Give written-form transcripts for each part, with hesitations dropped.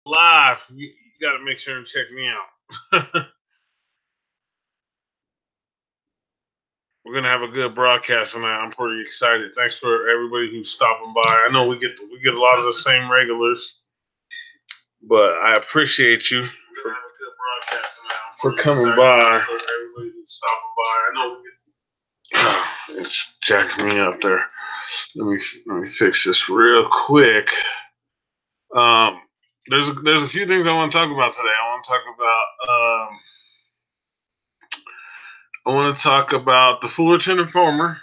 live, you got to make sure and check me out. We're gonna have a good broadcast tonight. I'm pretty excited. Thanks for everybody who's stopping by. I know we get a lot of the same regulars, but I appreciate you for coming by. For everybody who's stopping by. I know it's jacking me up there. Let me fix this real quick. There's a few things I want to talk about today. I want to talk about the Fullerton Informer,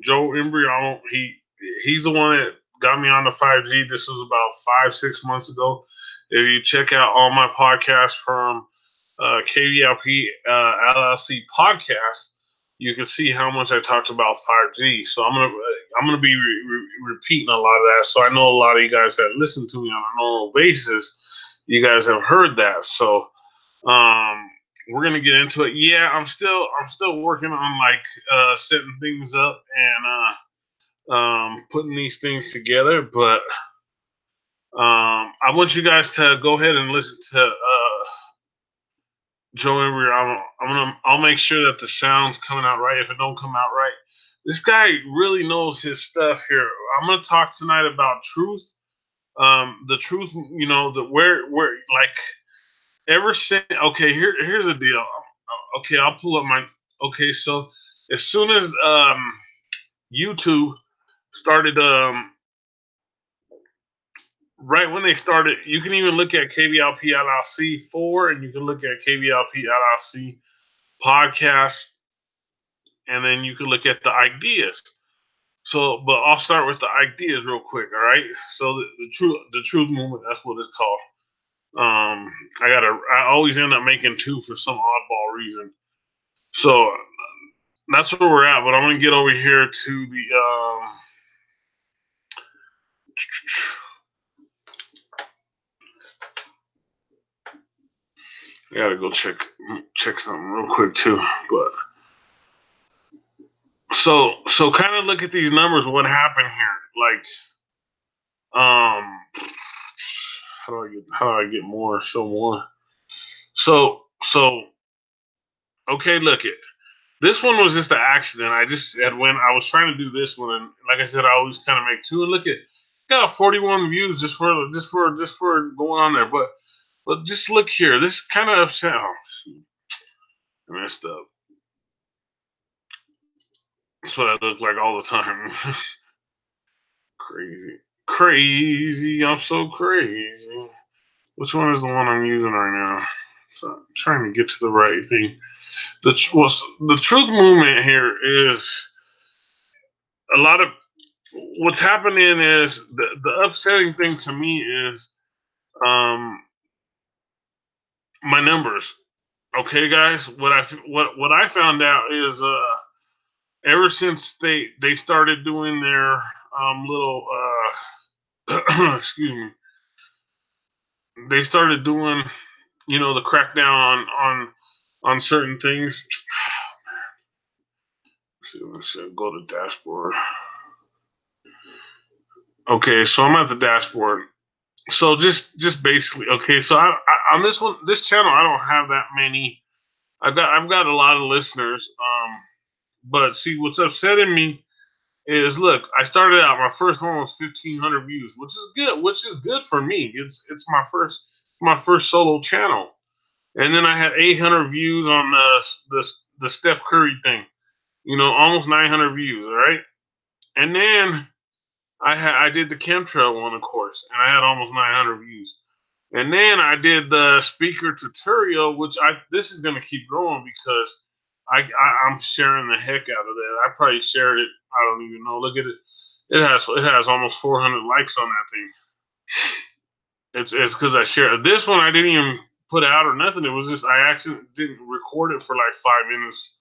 Joe Imbriano. He's the one that got me on the 5G. This was about 5-6 months ago. If you check out all my podcasts from KVLP LLC podcast, you can see how much I talked about 5G. So I'm gonna be repeating a lot of that. So I know a lot of you guys that listen to me on a normal basis, you guys have heard that. So we're gonna get into it. Yeah, I'm still working on like setting things up and putting these things together. But I want you guys to go ahead and listen to Joe Embry. I'll make sure that the sound's coming out right. If it don't come out right, this guy really knows his stuff here. I'm gonna talk tonight about truth. The truth, you know, where like ever since. Okay, here's the deal. Okay, I'll pull up my. Okay, so as soon as YouTube started, right when they started, you can even look at KVLP LLC 4, and you can look at KVLP LLC podcast, and then you can look at the Ike Diaz. So, but I'll start with the Ike Diaz real quick. All right. So the truth movement, that's what it's called. I always end up making two for some oddball reason. So that's where we're at. But I'm gonna get over here to the I gotta go check something real quick too. But so kind of look at these numbers. What happened here? Like, how do I get more? Show more. So okay, look it. This one was just an accident. I just had when I was trying to do this one, and like I said, I always kind of make two. And look at, got 41 views just for going on there. But just look here. This kind of upset. Oh, shoot. I messed up. That's what I look like all the time. Crazy. I'm so crazy. Which one is the one I'm using right now? So I'm trying to get to the right thing. The truth movement here is a lot of what's happening is the upsetting thing to me is my numbers. Okay, guys, what I found out is ever since they started doing their little excuse me, they started doing, you know, the crackdown on certain things. Let's go to dashboard. Okay, so I'm at the dashboard. So just basically, okay. So I on this channel, I don't have that many. I've got a lot of listeners. But see, what's upsetting me is, look, I started out, my first one was 1,500 views, which is good for me. It's my first solo channel, and then I had 800 views on the Steph Curry thing. You know, almost 900 views. All right, and then I did the chemtrail one, of course, and I had almost 900 views. And then I did the speaker tutorial, which this is gonna keep growing because I'm sharing the heck out of that. I probably shared it. I don't even know. Look at it. It has almost 400 likes on that thing. It's because I shared this one. I didn't even put out or nothing. It was just I actually didn't record it for like 5 minutes,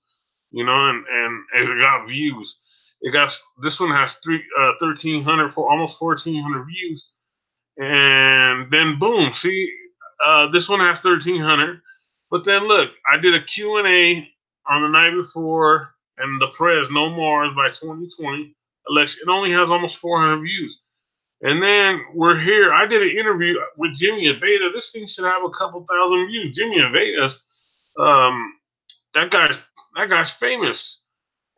you know, and it got views. This one has 1,300 for almost 1,400 views, and then boom, see, this one has 1,300. But then look, I did a Q&A on the night before, and the press No Mars by 2020 election. It only has almost 400 views. And then we're here. I did an interview with Jimmy Aveda. This thing should have a couple thousand views. Jimmy Aveda, um, that guy's famous.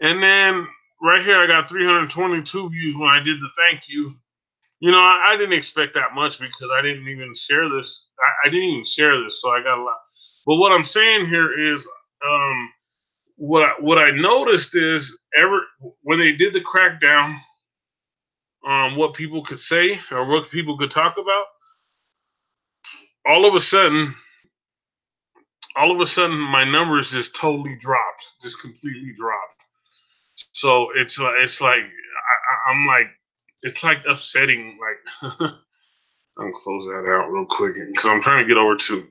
And then right here, I got 322 views when I did the thank you. You know, I didn't expect that much because I didn't even share this. I didn't even share this, so I got a lot. But what I'm saying here is, what I noticed is when they did the crackdown on what people could say or what people could talk about, all of a sudden, my numbers just totally dropped, just completely dropped. So it's like I'm like, it's like upsetting. Like I'm gonna close that out real quick because I'm trying to get over to.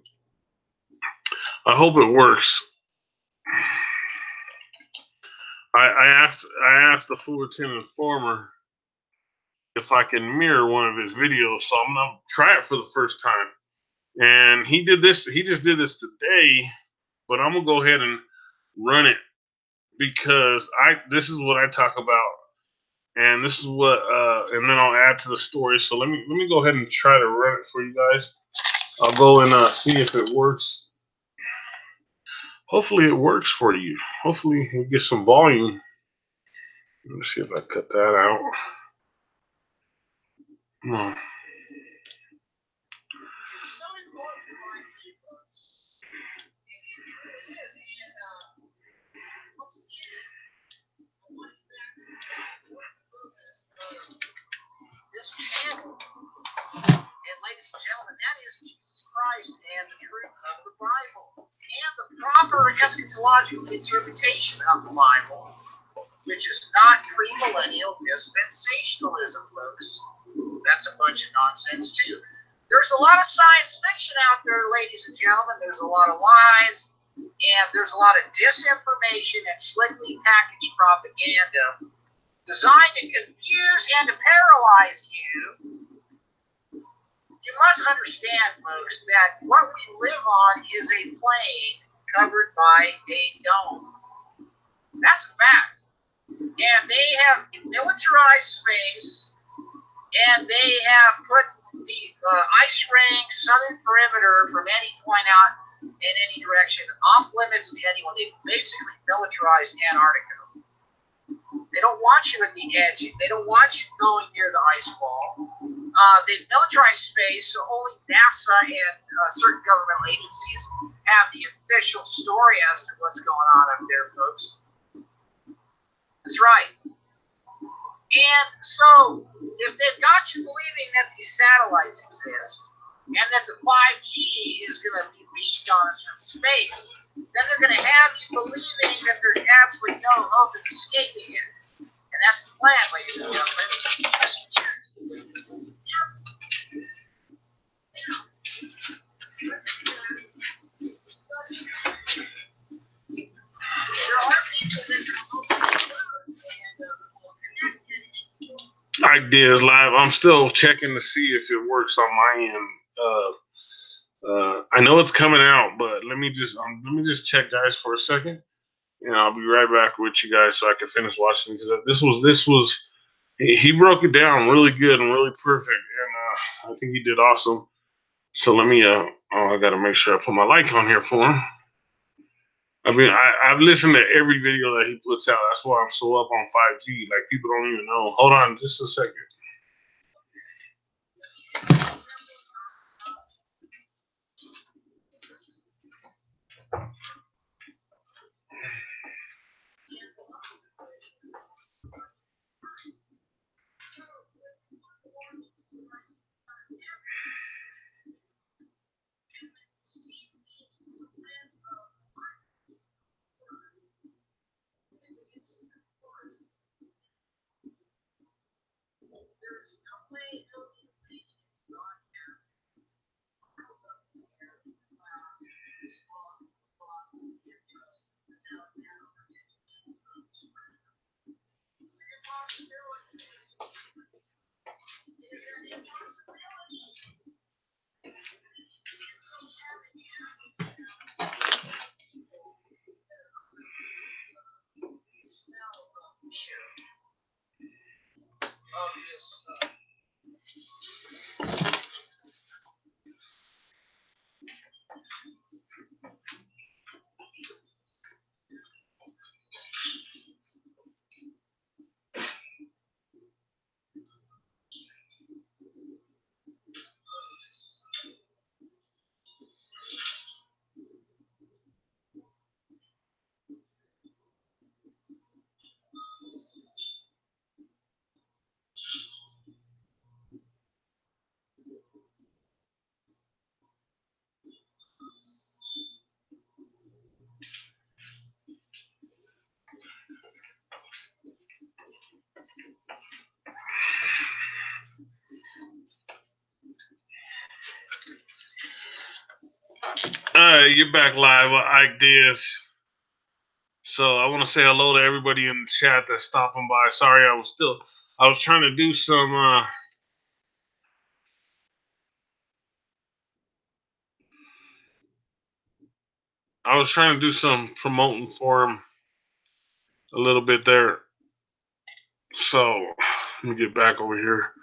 I hope it works. I asked the Fullerton Informer if I can mirror one of his videos, so I'm gonna try it for the first time. And he did this. He just did this today, but I'm gonna go ahead and run it because this is what I talk about, and this is what and then I'll add to the story. So let me go ahead and try to run it for you guys. I'll go and see if it works. Hopefully it works for you. Hopefully we get some volume. Let me see if I cut that out. No. This channel, and ladies and gentlemen, that is Jesus Christ and the truth of the Bible and the proper eschatological interpretation of the Bible, which is not premillennial dispensationalism, folks. That's a bunch of nonsense too. There's a lot of science fiction out there, ladies and gentlemen. There's a lot of lies, and there's a lot of disinformation and slickly packaged propaganda designed to confuse and to paralyze you. You must understand, folks, that what we live on is a plane covered by a dome. That's a fact. And they have militarized space, and they have put the ice ring southern perimeter from any point out in any direction off limits to anyone. They've basically militarized Antarctica. They don't want you at the edge. They don't want you going near the ice wall. They've militarized space, so only NASA and certain governmental agencies have the official story as to what's going on up there, folks. That's right. And so, if they've got you believing that these satellites exist, and that the 5G is going to be beamed on us from space, then they're going to have you believing that there's absolutely no hope in escaping it. And that's the plan, ladies and gentlemen. There are people that are Ike Diaz live. I'm still checking to see if it works on my end. I know it's coming out, but let me just check, guys, for a second, and I'll be right back with you guys so I can finish watching, because this was he broke it down really good and really perfect, and I think he did awesome. So let me I got to make sure I put my like on here for him. I mean, I've listened to every video that he puts out. That's why I'm so up on 5G. Like, people don't even know. Hold on just a second. You're back live with Ike Diaz. So I want to say hello to everybody in the chat that's stopping by. Sorry, I was trying to do some promoting for him a little bit there. So let me get back over here.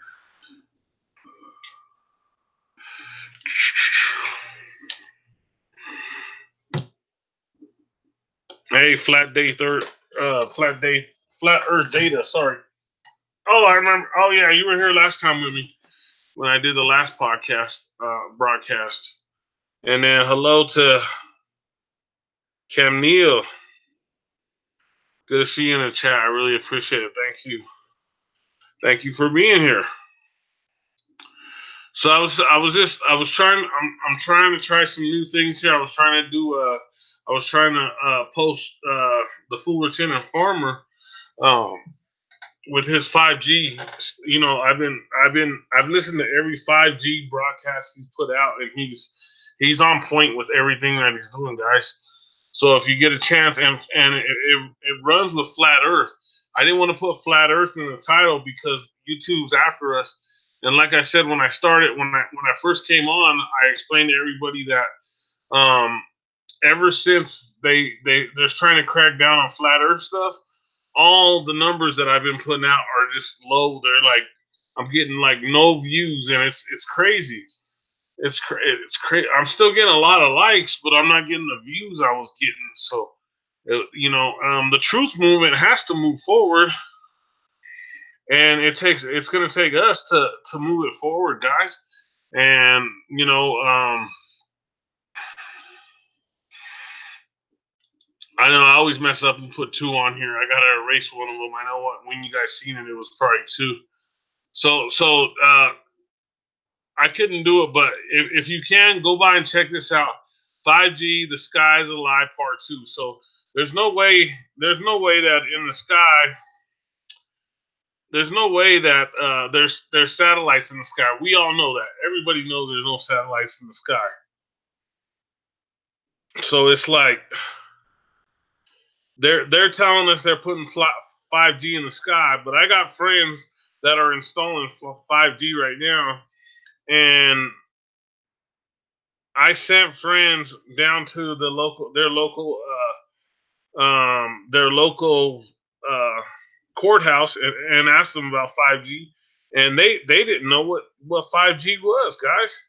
Hey, Flat Earth Data. Sorry. Oh, I remember. Oh yeah, you were here last time with me when I did the last podcast broadcast. And then hello to Cam Neal. Good to see you in the chat. I really appreciate it. Thank you. Thank you for being here. So I'm trying to try some new things here. I was trying to post the Fullerton and Farmer um, with his 5G. You know, I've listened to every 5G broadcast he's put out, and he's on point with everything that he's doing, guys. So if you get a chance, and it runs with Flat Earth. I didn't want to put Flat Earth in the title because YouTube's after us. And like I said, when I first came on, I explained to everybody that ever since they're trying to crack down on Flat Earth stuff, all the numbers that I've been putting out are just low. They're like, I'm getting like no views, and it's crazy. It's crazy. I'm still getting a lot of likes, but I'm not getting the views I was getting. So, the truth movement has to move forward, and it's going to take us to move it forward, guys. And I know I always mess up and put 2 on here. I gotta erase one of them. I know when you guys seen it, it was probably 2. So I couldn't do it, but if you can, go by and check this out. 5G, The Sky's a Lie Part 2. So there's no way that in the sky, there's no way that there's satellites in the sky. We all know that. Everybody knows there's no satellites in the sky. So it's like they're telling us they're putting 5G in the sky, but I got friends that are installing 5G right now, and I sent friends down to their local courthouse and asked them about 5G, and they didn't know what 5G was, guys.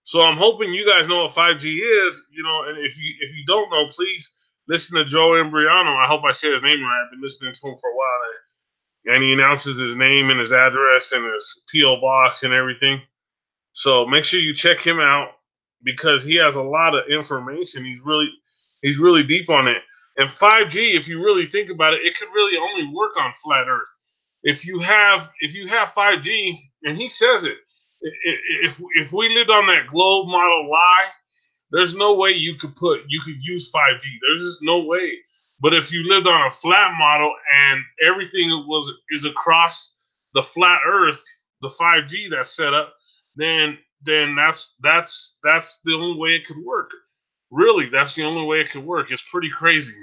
So I'm hoping you guys know what 5G is, and if you don't know, please listen to Joe Embriano. I hope I said his name right. I've been listening to him for a while, and he announces his name and his address and his PO box and everything. So make sure you check him out because he has a lot of information. He's really deep on it. And 5G, if you really think about it, it could really only work on flat Earth. If you have 5G, and he says it, if we lived on that globe model lie, there's no way you could use 5G. There's just no way. But if you lived on a flat model and everything is across the flat Earth, the 5G that's set up, then that's the only way it could work. Really, that's the only way it could work. It's pretty crazy.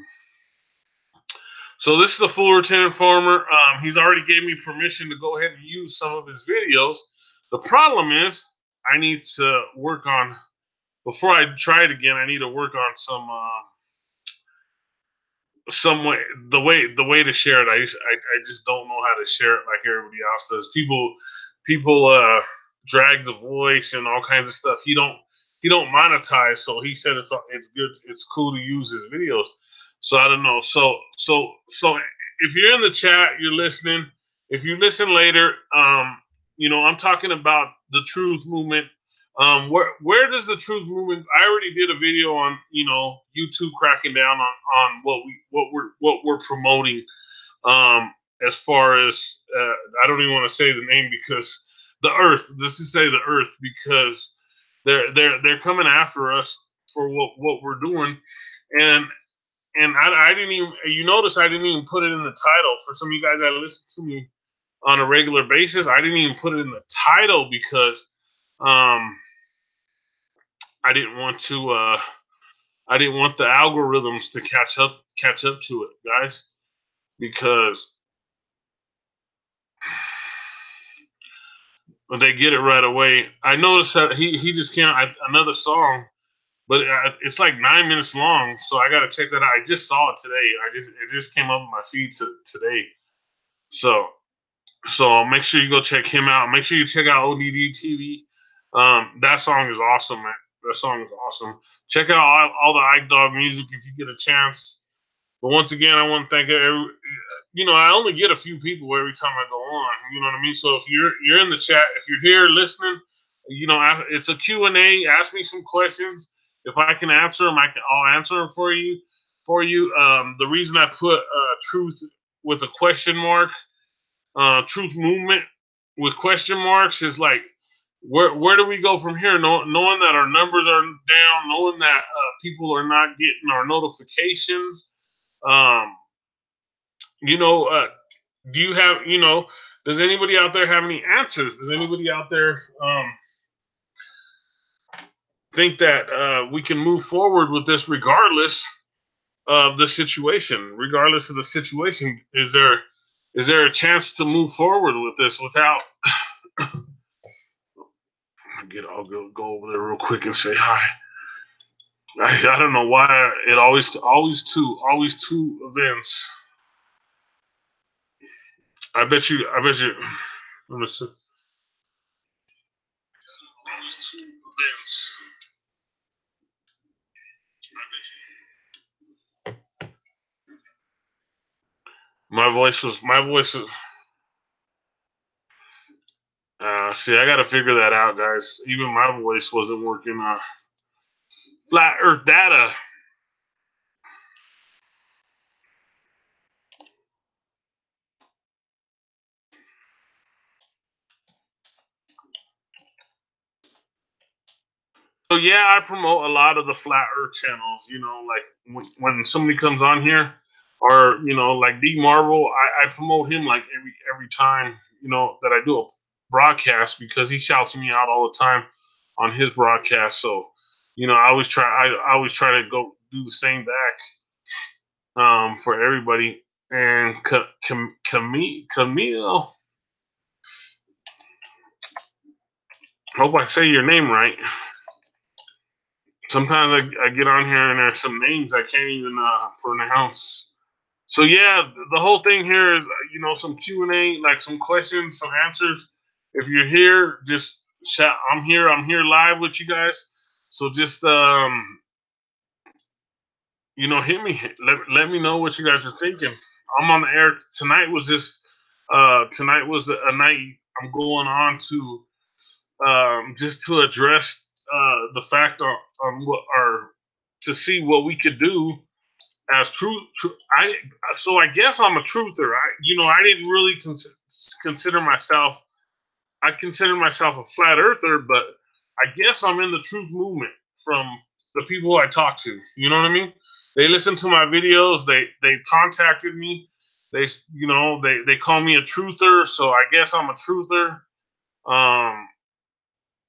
So this is the Fullerton Farmer. He's already gave me permission to go ahead and use some of his videos. The problem is I need to work on, before I try it again, I need to work on some way, the way to share it. I just don't know how to share it like everybody else does. People drag the voice and all kinds of stuff. He don't monetize, so he said it's good, it's cool to use his videos. So I don't know. So if you're in the chat, you're listening. If you listen later, I'm talking about the truth movement. Where does the truth movement? I already did a video on YouTube cracking down on what we're promoting. As far as I don't even want to say the name because the Earth. Let's just say the Earth because they're coming after us for what we're doing, and I didn't even. You notice I didn't even put it in the title. For some of you guys that listen to me on a regular basis, I didn't even put it in the title because I didn't want to I didn't want the algorithms to catch up to it, guys, because they get it right away. I noticed that he just came out another song, but it's like 9 minutes long, so I got to check that out. I just saw it today. It just came up on my feed today. So make sure you go check him out. Make sure you check out ODD TV. That song is awesome, man. That song is awesome. Check out all the Ike Dog music if you get a chance. But once again, I want to thank I only get a few people every time I go on. You know what I mean? So if you're in the chat, if you're here listening, it's a Q&A. Ask me some questions. If I can answer them, I'll answer them for you. The reason I put truth with a question mark, truth movement with question marks is like, where do we go from here? Knowing that our numbers are down, knowing that people are not getting our notifications. Do you have, does anybody out there have any answers? Does anybody out there think that we can move forward with this regardless of the situation? Regardless of the situation, is there a chance to move forward with this without? I'll go over there real quick and say hi. I don't know why it always two events. I bet you. Let me see. Always two events. My voice is. See, I got to figure that out, guys. Even my voice wasn't working. Flat Earth data. So yeah, I promote a lot of the Flat Earth channels. Like when somebody comes on here, or like D Marvel, I promote him like every time that I do a broadcast, because he shouts me out all the time on his broadcast. So I always try to go do the same back for everybody. And Camille, hope I say your name right. Sometimes I get on here and there's some names I can't even pronounce. So yeah, the whole thing here is some Q&A, like some questions, some answers. If you're here, just shout. I'm here live with you guys. So just hit me. Let me know what you guys are thinking. I'm on the air tonight. Tonight was a night I'm going on to just to address the fact on what to see what we could do as I guess I'm a truther. I didn't really consider myself. I consider myself a flat earther, but I guess I'm in the truth movement from the people I talk to. You know what I mean? They listen to my videos. They contacted me. They call me a truther, so I guess I'm a truther.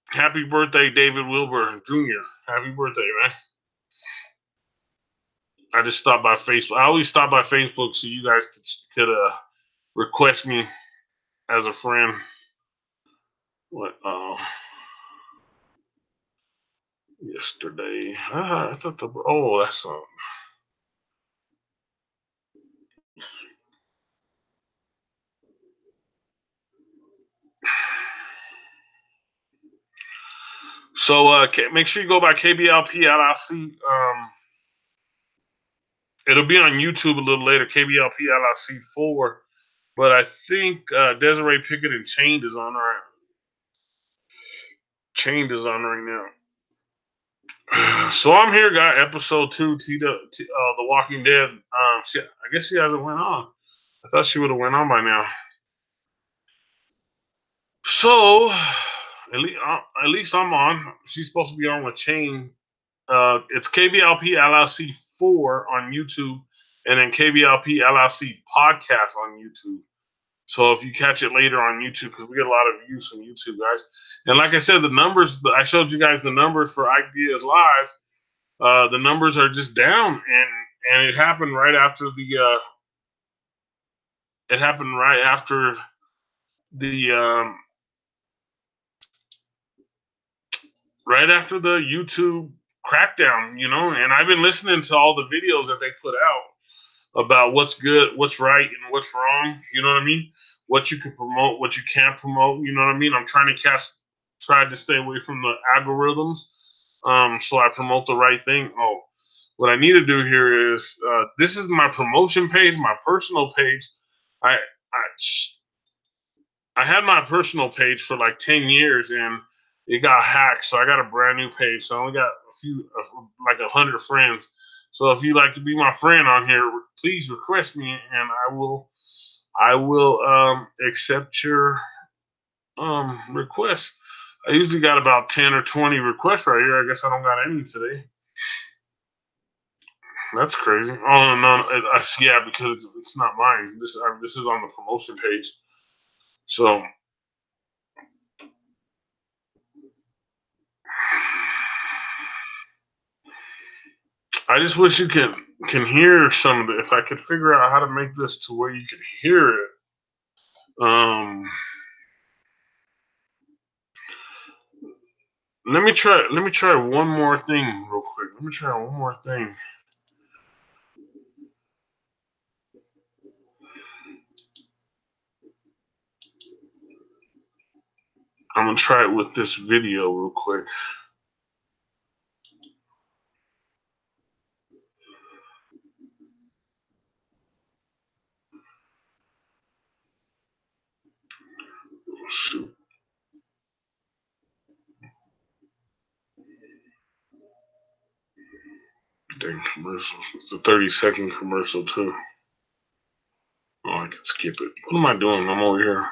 Happy birthday, David Wilbur Jr. Happy birthday, man. I just stopped by Facebook. I always stop by Facebook so you guys could request me as a friend. What? Yesterday. I thought that's So make sure you go by KBLP LLC. It'll be on YouTube a little later. KBLP LLC 4, but I think Desiree Pickett and Chained is on right. Chained is on right now. So I'm here, guy. Episode 2, The Walking Dead. I guess she hasn't went on. I thought she would have went on by now. So at least I'm on. She's supposed to be on with Chain. It's KBLP LLC 4 on YouTube, and then KBLP LLC podcast on YouTube. So if you catch it later on YouTube, because we get a lot of views from YouTube, guys. And like I said, the numbers, I showed you guys the numbers for Ike Diaz Live. the numbers are just down, and it happened right after the right after the YouTube crackdown, and I've been listening to all the videos that they put out about what's good, what's right, and what's wrong. You know what I mean? What you can promote, what you can't promote. You know what I mean? I'm trying to try to stay away from the algorithms, so I promote the right thing. Oh, what I need to do here is this is my promotion page, my personal page. I had my personal page for like 10 years, and it got hacked, so I got a brand new page. So I only got like 100 friends. So if you'd like to be my friend on here, please request me, and I will accept your request. I usually got about 10 or 20 requests right here. I guess I don't got any today. That's crazy. Oh no, yeah, because it's not mine. This is on the promotion page. So I just wish you can hear some of it. If I could figure out how to make this to where you can hear it. Let me try one more thing real quick. Let me try one more thing. I'm gonna try it with this video real quick. Shoot. Dang commercial. It's a 30-second commercial too. Oh, I can skip it. What am I doing? I'm over here.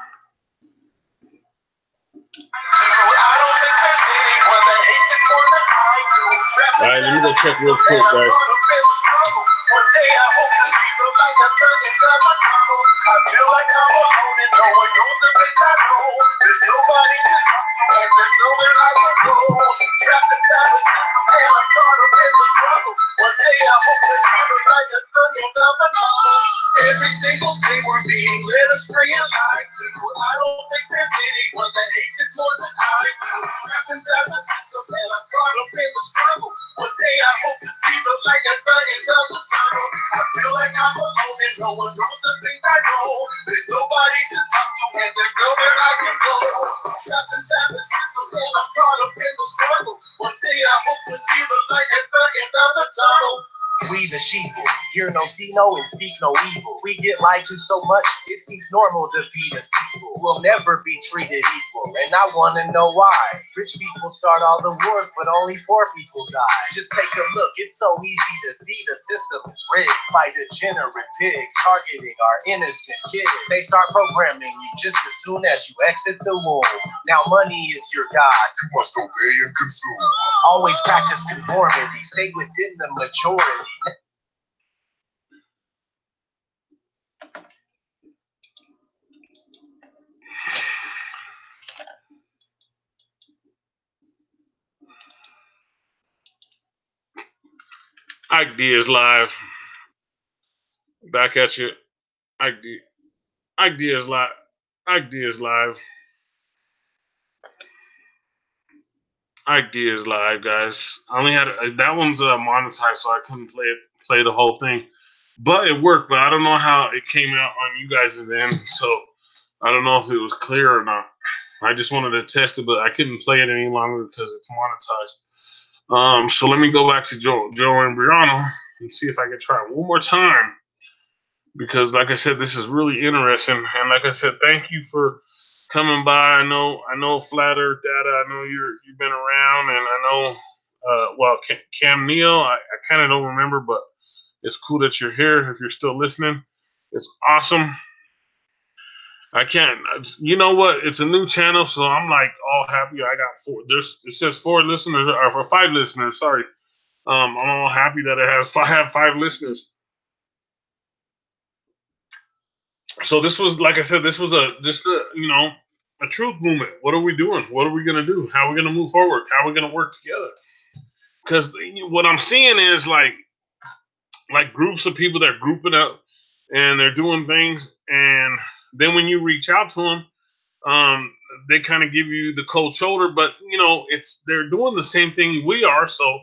Alright, let me go check real quick, guys. Every single day we're being led astray and lied to. I don't think there's anyone that hates it more than I do. Trapped inside the system and I'm caught up in the struggle. One day I hope to see the light at the end of the tunnel. I feel like I'm alone and no one knows the things I know. There's nobody to talk to and there's nowhere I can go. Trapped inside the system and I'm caught up in the struggle. One day I hope to see the light at the end of the tunnel. We the sheeple, hear no, see no, and speak no evil. We get lied to so much, it seems normal to be the sequel. We'll never be treated equal, and I wanna know why. Rich people start all the wars, but only poor people die. Just take a look, it's so easy to see the system is rigged by degenerate pigs targeting our innocent kids. They start programming you just as soon as you exit the womb. Now money is your god, you must obey and consume. Always practice conformity, stay within the majority. Ike Diaz live. Back at you. Ike Diaz live. Ike Diaz live. Ike Diaz live, guys. I only had that one's monetized, so I couldn't play the whole thing. But it worked. But I don't know how it came out on you guys' end, so I don't know if it was clear or not. I just wanted to test it, but I couldn't play it any longer because it's monetized. So let me go back to Joe and Brianna and see if I can try it one more time. Because, like I said, this is really interesting. And like I said, thank you for coming by. I know Flat Earth Data. I know you've been around, and I know Cam Neal. I kind of don't remember, but it's cool that you're here. If you're still listening, it's awesome. I can't. You know what? It's a new channel, so I'm like all happy. I got 4. It says 4 listeners or for 5 listeners. Sorry. I'm all happy that it has 5 listeners. So this was, like I said, this was a truth movement. What are we doing? What are we gonna do? How are we gonna move forward? How are we gonna work together? because what I'm seeing is like groups of people that are grouping up and they're doing things, and then when you reach out to them, they kind of give you the cold shoulder. But they're doing the same thing we are. So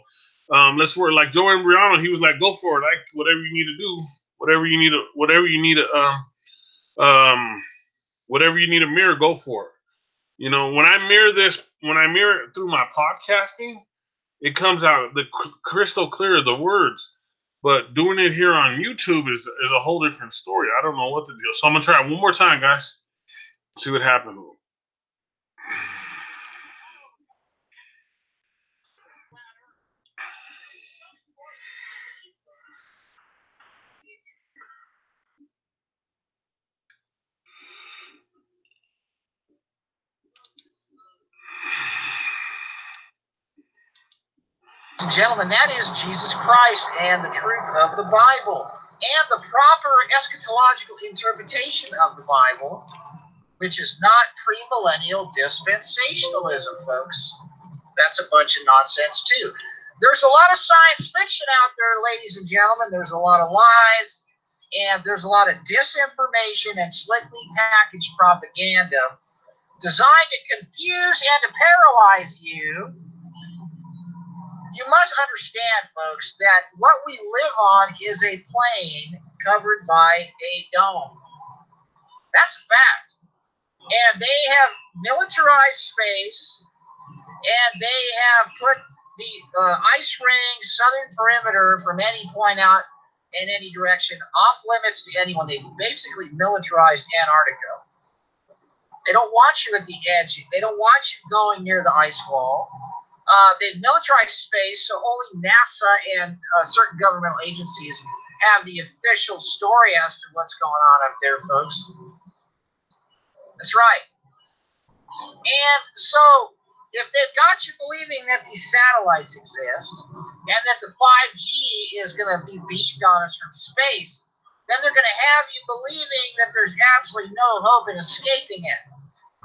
let's work. Like Joe Embriano, he was like, "Go for it. Like whatever you need to do, whatever you need a mirror, go for it." When I mirror it through my podcasting, it comes out the crystal clear, the words. But doing it here on YouTube is a whole different story. I don't know what to do. So I'm gonna try it one more time, guys. See what happens. Gentlemen, that is Jesus Christ and the truth of the Bible and the proper eschatological interpretation of the Bible, which is not premillennial dispensationalism, folks. That's a bunch of nonsense, too. There's a lot of science fiction out there, ladies and gentlemen. There's a lot of lies, and there's a lot of disinformation and slickly packaged propaganda designed to confuse and to paralyze you. You must understand, folks, that what we live on is a plane covered by a dome. That's a fact. And they have militarized space, and they have put the ice ring southern perimeter from any point out in any direction off limits to anyone. They basically militarized Antarctica. They don't want you at the edge. They don't want you going near the ice wall. They've militarized space, so only NASA and certain governmental agencies have the official story as to what's going on up there, folks. That's right. And so, if they've got you believing that these satellites exist and that the 5G is going to be beamed on us from space, then they're going to have you believing that there's absolutely no hope in escaping it.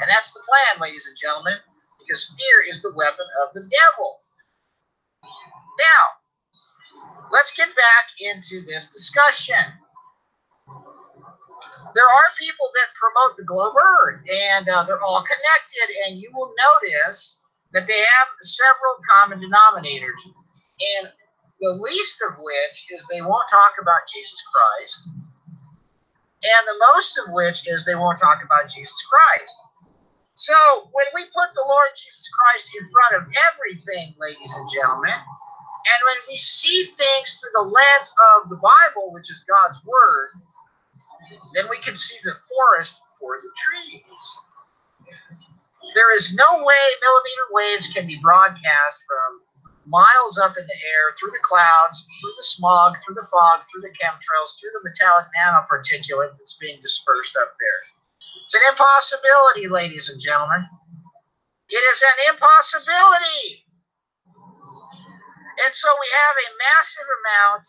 And that's the plan, ladies and gentlemen, because fear is the weapon of the devil. Now, let's get back into this discussion. There are people that promote the globe Earth, and they're all connected, and you will notice that they have several common denominators, and the least of which is they won't talk about Jesus Christ, and the most of which is they won't talk about Jesus Christ. So when we put the Lord Jesus Christ in front of everything, ladies and gentlemen, and when we see things through the lens of the Bible, which is God's Word, then we can see the forest for the trees. There is no way millimeter waves can be broadcast from miles up in the air, through the clouds, through the smog, through the fog, through the chemtrails, through the metallic nanoparticulate that's being dispersed up there. It's an impossibility, ladies and gentlemen. It is an impossibility. And so we have a massive amount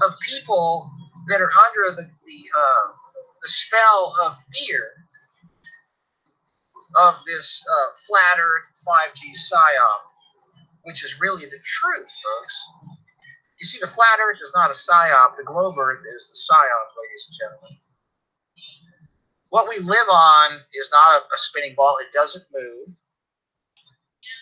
of people that are under the spell of fear of this flat earth 5G psyop, which is really the truth, folks. You see, the flat earth is not a psyop. The globe earth is the psyop, ladies and gentlemen. What we live on is not a spinning ball. It doesn't move.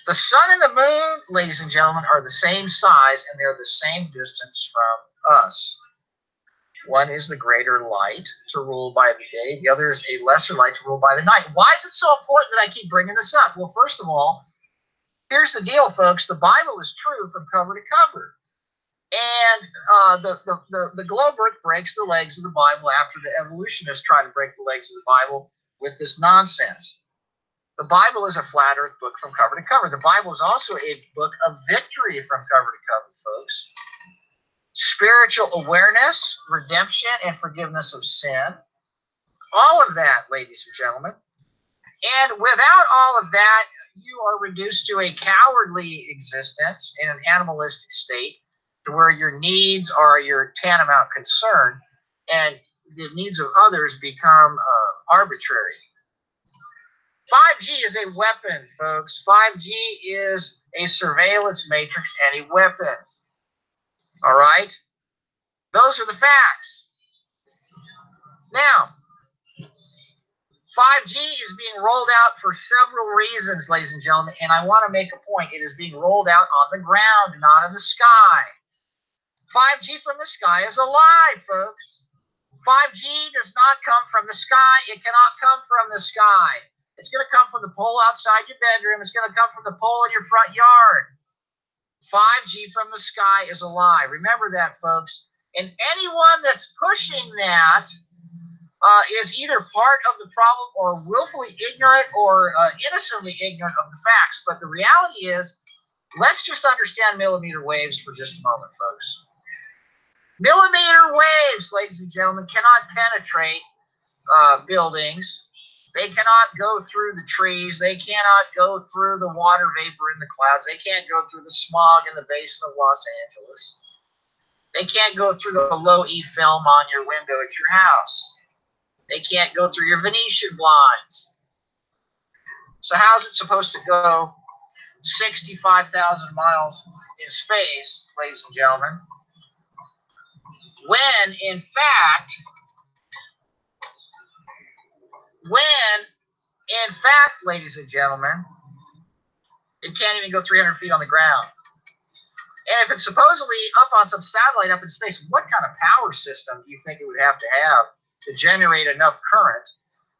The sun and the moon, ladies and gentlemen, are the same size, and they're the same distance from us. One is the greater light to rule by the day. The other is a lesser light to rule by the night. Why is it so important that I keep bringing this up? Well, first of all, here's the deal, folks. The Bible is true from cover to cover. And the globe earth breaks the legs of the Bible after the evolutionists try to break the legs of the Bible with this nonsense. The Bible is a flat earth book from cover to cover. The Bible is also a book of victory from cover to cover, folks. Spiritual awareness, redemption, and forgiveness of sin. All of that, ladies and gentlemen. And without all of that, you are reduced to a cowardly existence in an animalistic state, to where your needs are your tantamount concern, and the needs of others become arbitrary. 5G is a weapon, folks. 5G is a surveillance matrix and a weapon. All right? Those are the facts. Now, 5G is being rolled out for several reasons, ladies and gentlemen, and I want to make a point. It is being rolled out on the ground, not in the sky. 5G from the sky is a lie, folks. 5G does not come from the sky. It cannot come from the sky. It's going to come from the pole outside your bedroom. It's going to come from the pole in your front yard. 5G from the sky is a lie. Remember that, folks. And anyone that's pushing that is either part of the problem or willfully ignorant or innocently ignorant of the facts. But the reality is, let's just understand millimeter waves for just a moment, folks. Millimeter waves, ladies and gentlemen, cannot penetrate buildings. They cannot go through the trees. They cannot go through the water vapor in the clouds. They can't go through the smog in the basin of Los Angeles. They can't go through the low E film on your window at your house. They can't go through your Venetian blinds. So how's it supposed to go 65,000 miles in space, ladies and gentlemen, when in fact, ladies and gentlemen, it can't even go 300 feet on the ground? And if it's supposedly up on some satellite up in space, what kind of power system do you think it would have to generate enough current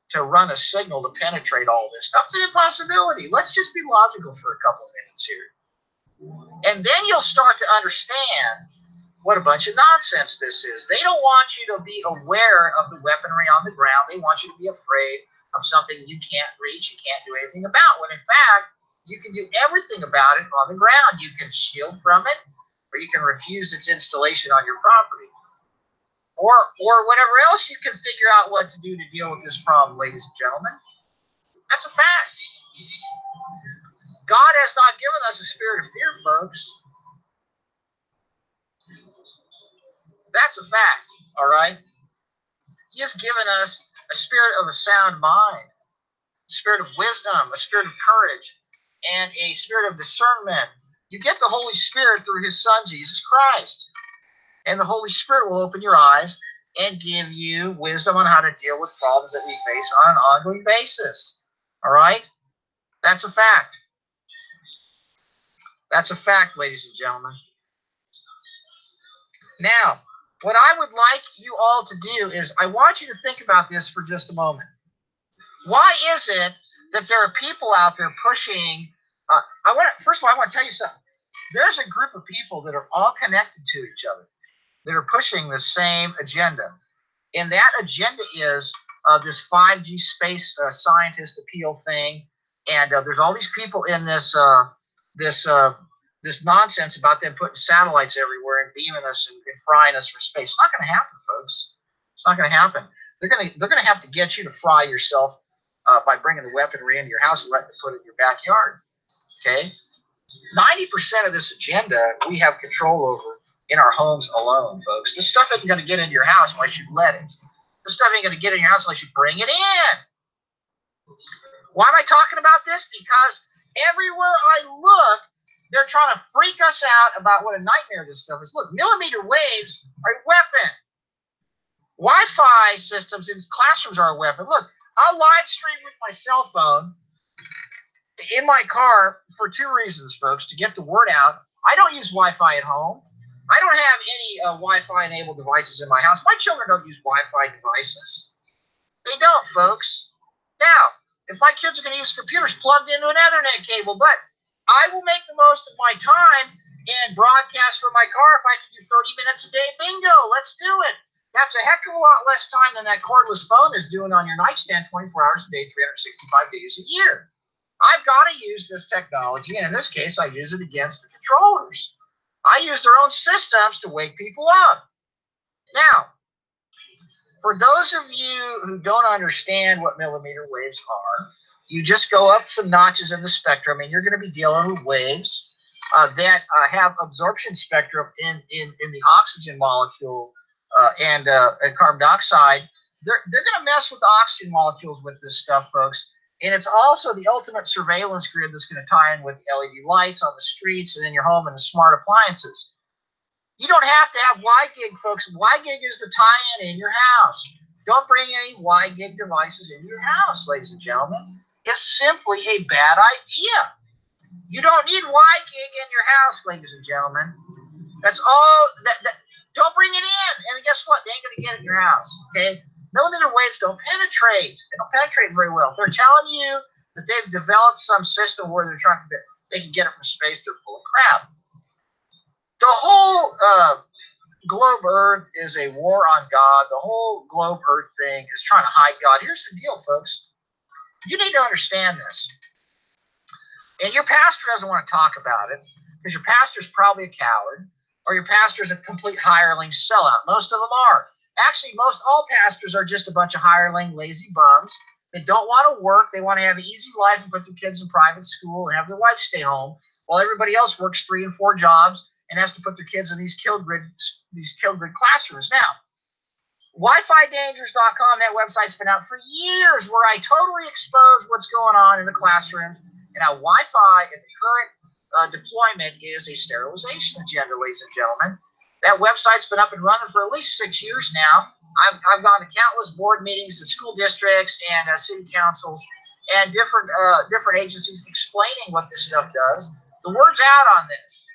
to run a signal to penetrate all this stuff? It's an impossibility. Let's just be logical for a couple of minutes here. And then you'll start to understand what a bunch of nonsense this is. They don't want you to be aware of the weaponry on the ground. They want you to be afraid of something you can't reach, you can't do anything about, when in fact, you can do everything about it on the ground. You can shield from it, or you can refuse its installation on your property. Or whatever else you can figure out what to do to deal with this problem, ladies and gentlemen. That's a fact. God has not given us a spirit of fear, folks. That's a fact, all right? He has given us a spirit of a sound mind, a spirit of wisdom, a spirit of courage, and a spirit of discernment. You get the Holy Spirit through his Son, Jesus Christ. And the Holy Spirit will open your eyes and give you wisdom on how to deal with problems that we face on an ongoing basis. All right? That's a fact. That's a fact, ladies and gentlemen. Now, what I would like you all to do is I want you to think about this for just a moment. Why is it that there are people out there pushing? First of all, I want to tell you something. There's a group of people that are all connected to each other that are pushing the same agenda. And that agenda is this 5G space scientist appeal thing. And there's all these people in this nonsense about them putting satellites everywhere and beaming us and frying us for space. It's not going to happen, folks. It's not going to happen. They're going to have to get you to fry yourself by bringing the weaponry into your house and letting it put it in your backyard. Okay? 90% of this agenda we have control over in our homes alone, folks. This stuff isn't going to get into your house unless you let it. This stuff ain't going to get in your house unless you bring it in. Why am I talking about this? Because everywhere I look, they're trying to freak us out about what a nightmare this stuff is. Look, millimeter waves are a weapon. Wi-Fi systems in classrooms are a weapon. Look, I'll live stream with my cell phone in my car for two reasons, folks. To get the word out. I don't use Wi-Fi at home. I don't have any Wi-Fi enabled devices in my house. My children don't use Wi-Fi devices. They don't, folks. Now, if my kids are going to use computers plugged into an Ethernet cable, but I will make the most of my time and broadcast from my car if I can do 30 minutes a day. Bingo, let's do it. That's a heck of a lot less time than that cordless phone is doing on your nightstand 24 hours a day, 365 days a year. I've got to use this technology, and in this case, I use it against the controllers. I use their own systems to wake people up. Now, for those of you who don't understand what millimeter waves are, you just go up some notches in the spectrum, and you're going to be dealing with waves that have absorption spectrum in the oxygen molecule and carbon dioxide. They're going to mess with the oxygen molecules with this stuff, folks. And it's also the ultimate surveillance grid that's going to tie in with LED lights on the streets and in your home and the smart appliances. You don't have to have Y-Gig, folks. Y-Gig is the tie-in in your house. Don't bring any Y-Gig devices into your house, ladies and gentlemen. It's simply a bad idea. You don't need Y-Gig in your house, ladies and gentlemen. That's all. Don't bring it in. And guess what? They ain't going to get it in your house, okay? Millimeter waves don't penetrate. They don't penetrate very well. They're telling you that they've developed some system where they can get it from space. They're full of crap. The whole globe Earth is a war on God. The whole globe Earth thing is trying to hide God. Here's the deal, folks. You need to understand this. And your pastor doesn't want to talk about it because your pastor's probably a coward or your pastor's a complete hireling sellout. Most of them are. Actually, all pastors are just a bunch of hireling, lazy bums. They don't want to work. They want to have an easy life and put their kids in private school and have their wife stay home while everybody else works 3 and 4 jobs and has to put their kids in these kill grid classrooms. Now, WiFiDangers.com, that website's been out for years where I totally expose what's going on in the classrooms and how Wi-Fi at the current deployment is a sterilization agenda, ladies and gentlemen. That website's been up and running for at least 6 years now. I've gone to countless board meetings at school districts and city councils and different agencies explaining what this stuff does. The word's out on this.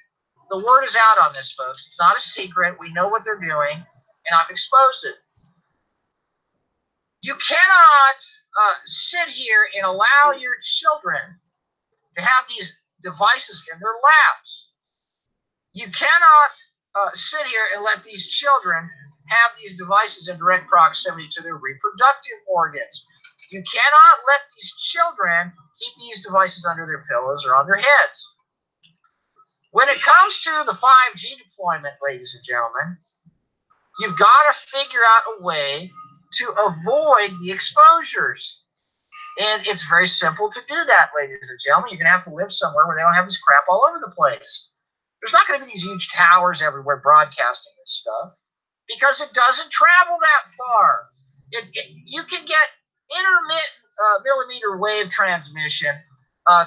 The word is out on this, folks. It's not a secret. We know what they're doing, and I've exposed it. You cannot sit here and allow your children to have these devices in their laps. You cannot sit here and let these children have these devices in direct proximity to their reproductive organs. You cannot let these children keep these devices under their pillows or on their heads. When it comes to the 5G deployment, ladies and gentlemen, you've got to figure out a way to avoid the exposures. And it's very simple to do that, ladies and gentlemen. You're going to have to live somewhere where they don't have this crap all over the place. There's not going to be these huge towers everywhere broadcasting this stuff because it doesn't travel that far. You can get intermittent millimeter wave transmission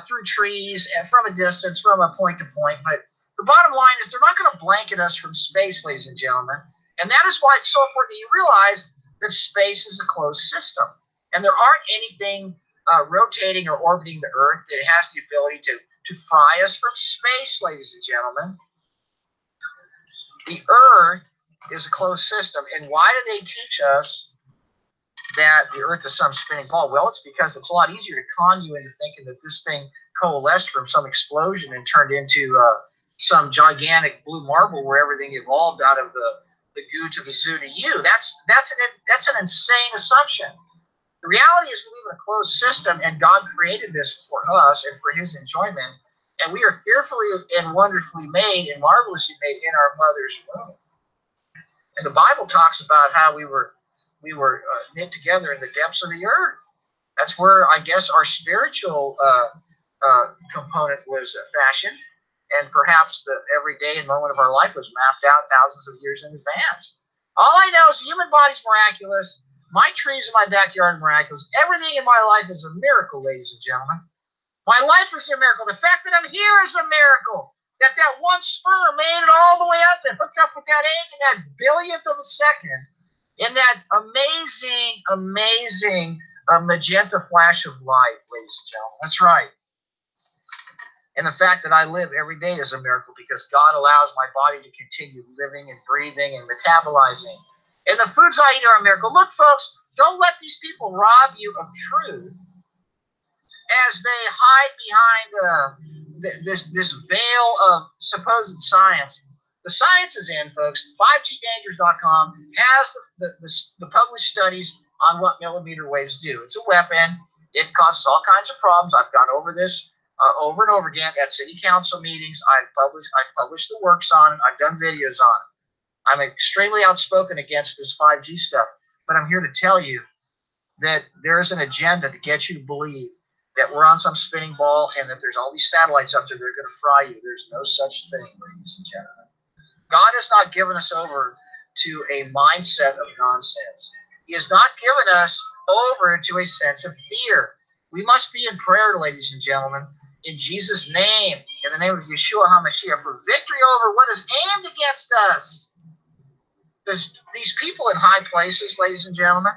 through trees and from a distance, from a point to point. But the bottom line is they're not going to blanket us from space, ladies and gentlemen. And that is why it's so important that you realize that space is a closed system. And there aren't anything rotating or orbiting the Earth that has the ability to fry us from space, ladies and gentlemen. The Earth is a closed system. And why do they teach us that the Earth is some spinning ball? Well, it's because it's a lot easier to con you into thinking that this thing coalesced from some explosion and turned into some gigantic blue marble where everything evolved out of the goo to the zoo to you. That's an insane assumption. The reality is we live in a closed system, and God created this for us and for His enjoyment, and we are fearfully and wonderfully made and marvelously made in our mother's womb. And the Bible talks about how we were knit together in the depths of the earth. That's where I guess our spiritual component was fashioned, and perhaps the every day and moment of our life was mapped out thousands of years in advance. All I know is the human body's miraculous. My trees in my backyard are miraculous. Everything in my life is a miracle, ladies and gentlemen. My life is a miracle. The fact that I'm here is a miracle. That one sperm made it all the way up and hooked up with that egg in that billionth of a second in that amazing magenta flash of light, ladies and gentlemen. That's right. And the fact that I live every day is a miracle because God allows my body to continue living and breathing and metabolizing. And the foods I eat are a miracle. Look, folks, don't let these people rob you of truth as they hide behind this veil of supposed science. The science is in, folks. 5GDangers.com has the published studies on what millimeter waves do. It's a weapon. It causes all kinds of problems. I've gone over this over and over again at city council meetings. I've published the works on it. I've done videos on it. I'm extremely outspoken against this 5G stuff, but I'm here to tell you that there's an agenda to get you to believe that we're on some spinning ball and that there's all these satellites up there that are going to fry you. There's no such thing, ladies and gentlemen. God has not given us over to a mindset of nonsense. He has not given us over to a sense of fear. We must be in prayer, ladies and gentlemen, in Jesus' name, in the name of Yeshua HaMashiach, for victory over what is aimed against us. These people in high places, ladies and gentlemen,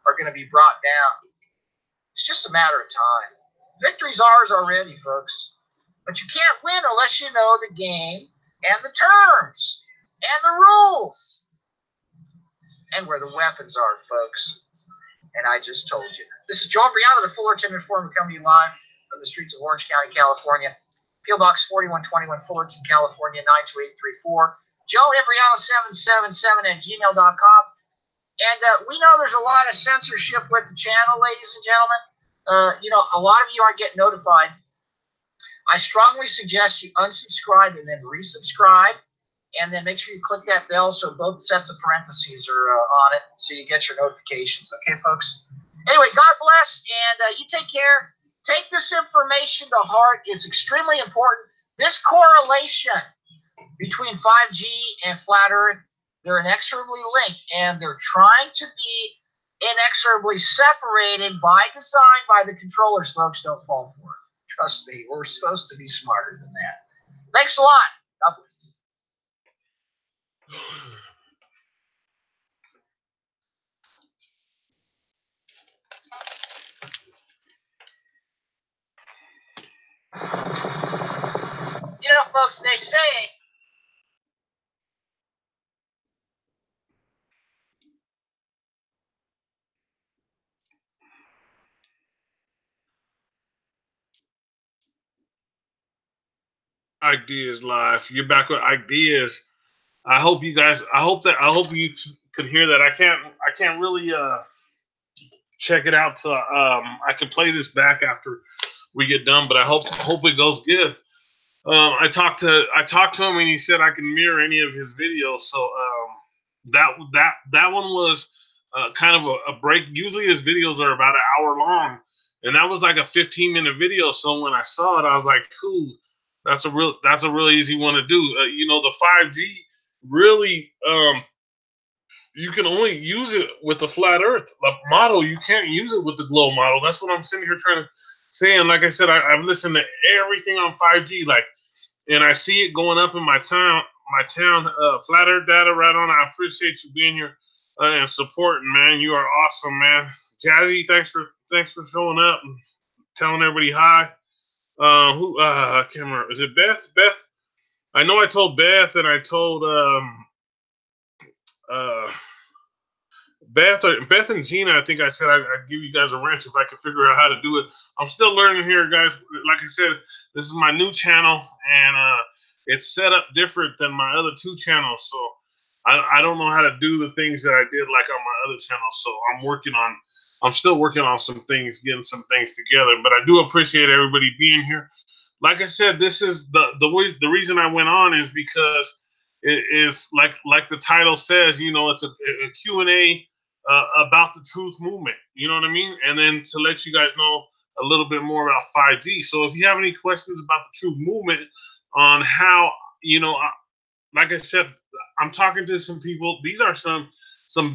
are going to be brought down. It's just a matter of time. Victory's ours already, folks. But you can't win unless you know the game and the terms and the rules and where the weapons are, folks. And I just told you. This is Joe Brianna, the Fullerton Reformer, coming to you live from the streets of Orange County, California. P.O. Box 4121, Fullerton, California, 92834. Joe Embriano 777 at gmail.com. And we know there's a lot of censorship with the channel, ladies and gentlemen. A lot of you aren't getting notified. I strongly suggest you unsubscribe and then resubscribe. And then make sure you click that bell so both sets of parentheses are on it so you get your notifications. Okay, folks? Anyway, God bless, and you take care. Take this information to heart. It's extremely important. This correlation between 5G and flat Earth, they're inexorably linked, and they're trying to be inexorably separated by design by the controllers, folks. Don't fall for it. Trust me, we're supposed to be smarter than that. Thanks a lot. God bless. Folks, they say Ike Diaz live. You're back with Ike Diaz. I hope you could hear that. I can't really check it out till I can play this back after we get done, but I hope it goes good. I talked to him and he said I can mirror any of his videos. So that one was kind of a break. Usually his videos are about an hour long, and that was like a 15-minute video. So when I saw it, I was like, cool. That's a real easy one to do. The 5G really, you can only use it with the flat Earth model. You can't use it with the globe model. That's what I'm sitting here trying to say. And like I said, I've listened to everything on 5G, and I see it going up in my town, flat Earth data right on. I appreciate you being here and supporting, man. You are awesome, man. Jazzy, thanks for showing up and telling everybody hi. I can't remember. Is it Beth? Beth? I know I told Beth, and I told Beth and Gina. I think I said I'd give you guys a wrench if I could figure out how to do it. I'm still learning here, guys. Like I said, this is my new channel, and it's set up different than my other two channels. So I don't know how to do the things that I did like on my other channel. So I'm still working on some things, getting some things together. But I do appreciate everybody being here. Like I said, this is the reason I went on is because it is like the title says. It's a Q&A about the truth movement. You know what I mean? And then to let you guys know a little bit more about 5G. So if you have any questions about the truth movement on how, like I said, I'm talking to some people. These are some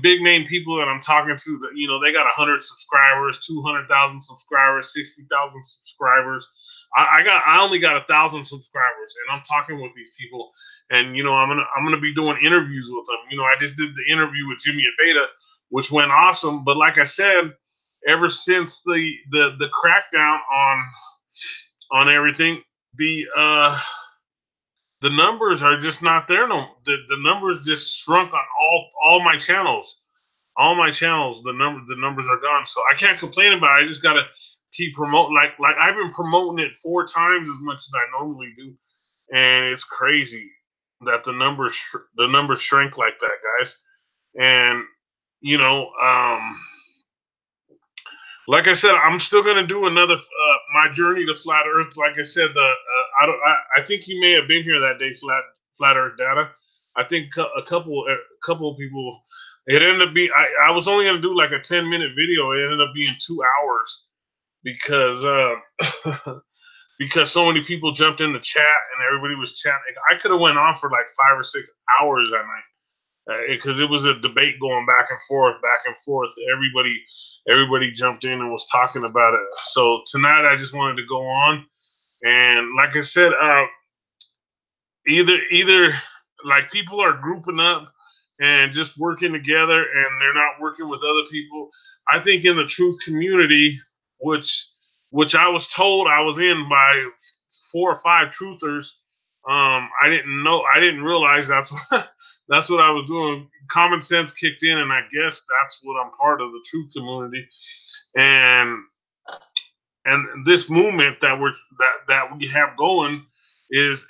big name people that I'm talking to that, they got 100 subscribers, 200,000 subscribers, 60,000 subscribers. I only got 1,000 subscribers, and I'm talking with these people, and I'm gonna be doing interviews with them. I just did the interview with Jimmy and Beta, which went awesome. But like I said, ever since the crackdown on everything, the numbers are just not there. No, the numbers just shrunk on all my channels. All my channels, the numbers are gone. So I can't complain about it. I just gotta keep promoting. Like I've been promoting it 4 times as much as I normally do, and it's crazy that the numbers shrink like that, guys. And like I said, I'm still gonna do another my journey to flat Earth. Like I said, I think you may have been here that day, flat Earth data. I think a couple of people. It ended up being I was only gonna do like a 10-minute video. It ended up being 2 hours because because so many people jumped in the chat and everybody was chatting. I could have went on for like 5 or 6 hours that night. because it was a debate going back and forth, back and forth. Everybody jumped in and was talking about it. So tonight I just wanted to go on, and like I said, either like people are grouping up and just working together, and they're not working with other people. I think in the truth community, which I was told I was in by 4 or 5 truthers. I didn't realize that's what that's what I was doing. Common sense kicked in, and I guess that's what I'm part of, the truth community. And this movement that we have going is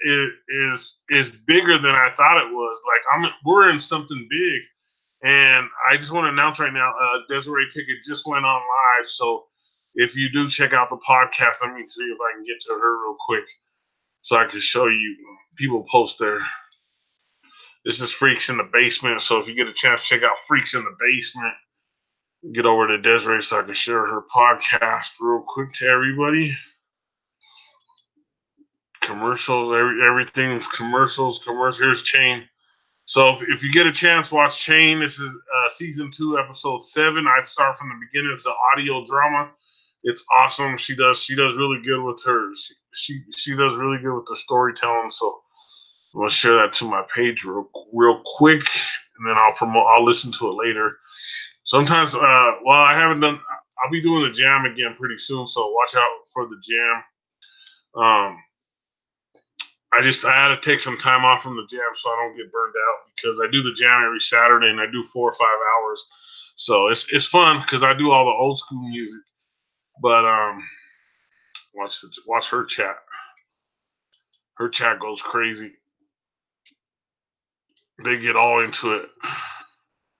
bigger than I thought it was. Like we're in something big, and I just want to announce right now, Desiree Pickett just went on live. So if you do check out the podcast, let me see if I can get to her real quick so I can show you. People post there. This is Freaks in the Basement. So if you get a chance, check out Freaks in the Basement. Get over to Desiree so I can share her podcast real quick to everybody. Commercials, everything's commercials. Here's Chain. So if you get a chance, watch Chain. This is season 2, episode 7. I'd start from the beginning. It's an audio drama. It's awesome. She does really good with her. She does really good with the storytelling. So I'm gonna share that to my page real quick, and then I'll listen to it later. Sometimes, I haven't done. I'll be doing the jam again pretty soon. So watch out for the jam. I had to take some time off from the jam so I don't get burned out, because I do the jam every Saturday and I do 4 or 5 hours. So it's fun because I do all the old school music. But watch her chat. Her chat goes crazy. They get all into it.